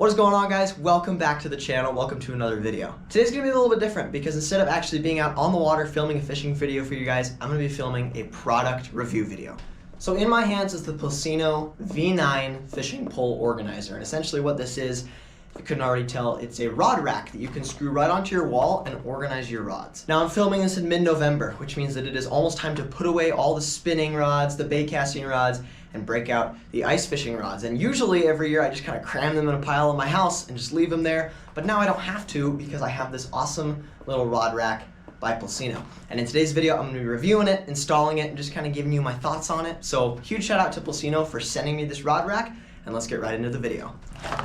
What is going on, guys? Welcome back to the channel. Welcome to another video. Today's gonna be a little bit different because instead of actually being out on the water filming a fishing video for you guys, I'm gonna be filming a product review video. So in my hands is the Plusinno V9 fishing pole organizer, and essentially what this is, if you couldn't already tell, it's a rod rack that you can screw right onto your wall and organize your rods. Now I'm filming this in mid-November, which means that it is almost time to put away all the spinning rods, the bait casting rods, and break out the ice fishing rods. And usually every year I just kind of cram them in a pile in my house and just leave them there, but now I don't have to because I have this awesome little rod rack by Plusinno. And in today's video, I'm gonna be reviewing it, installing it, and just kind of giving you my thoughts on it. So huge shout out to Plusinno for sending me this rod rack, and let's get right into the video.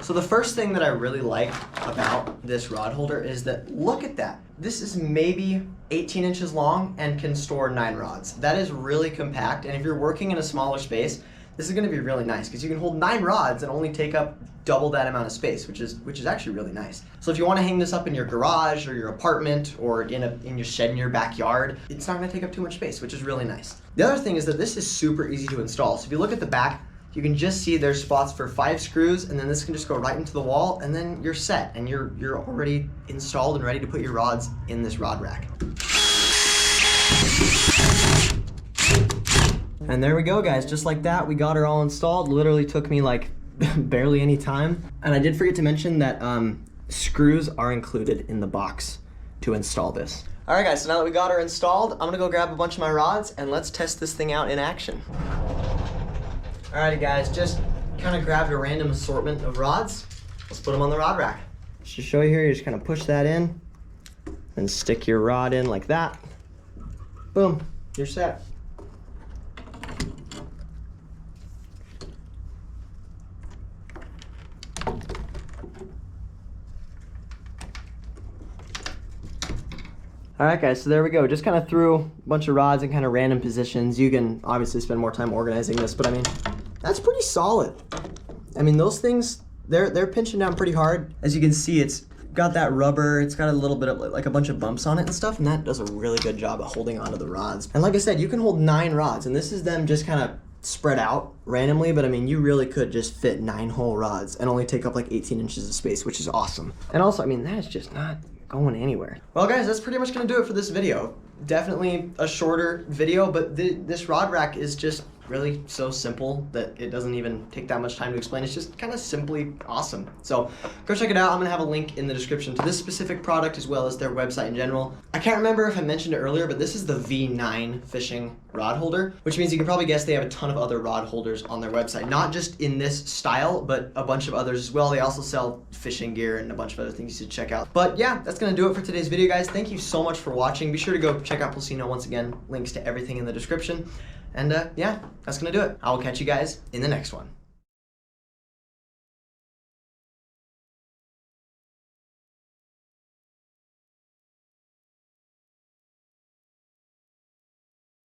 So the first thing that I really like about this rod holder is that, look at that. This is maybe 18 inches long and can store 9 rods. That is really compact, and if you're working in a smaller space, this is gonna be really nice because you can hold 9 rods and only take up double that amount of space, which is actually really nice. So if you wanna hang this up in your garage or your apartment or in your shed in your backyard, it's not gonna take up too much space, which is really nice. The other thing is that this is super easy to install. So if you look at the back, you can just see there's spots for 5 screws, and then this can just go right into the wall, and then you're set, and you're already installed and ready to put your rods in this rod rack. And there we go, guys. Just like that, we got her all installed. Literally took me like barely any time. And I did forget to mention that screws are included in the box to install this. All right, guys, so now that we got her installed, I'm gonna go grab a bunch of my rods and let's test this thing out in action. Alrighty, guys, just kind of grabbed a random assortment of rods. Let's put them on the rod rack. Just to show you here, you just kind of push that in and stick your rod in like that. Boom, you're set. All right, guys, so there we go. Just kind of threw a bunch of rods in kind of random positions. You can obviously spend more time organizing this, but I mean, that's pretty solid. I mean, those things, they're pinching down pretty hard. As you can see, it's got that rubber, it's got a little bit of like a bunch of bumps on it and stuff, and that does a really good job of holding onto the rods. And like I said, you can hold 9 rods, and this is them just kind of spread out randomly, but I mean, you really could just fit 9 whole rods and only take up like 18 inches of space, which is awesome. And also, I mean, that is just not going anywhere. Well, guys, that's pretty much gonna do it for this video. Definitely a shorter video, but this rod rack is just really so simple that it doesn't even take that much time to explain. It's just kind of simply awesome. So go check it out. I'm gonna have a link in the description to this specific product as well as their website in general. I can't remember if I mentioned it earlier, but this is the V9 fishing rod holder, which means you can probably guess they have a ton of other rod holders on their website, not just in this style, but a bunch of others as well. They also sell fishing gear and a bunch of other things you should check out. But yeah, that's gonna do it for today's video, guys. Thank you so much for watching. Be sure to go check out Plusinno once again. Links to everything in the description. And yeah, that's gonna do it. I will catch you guys in the next one.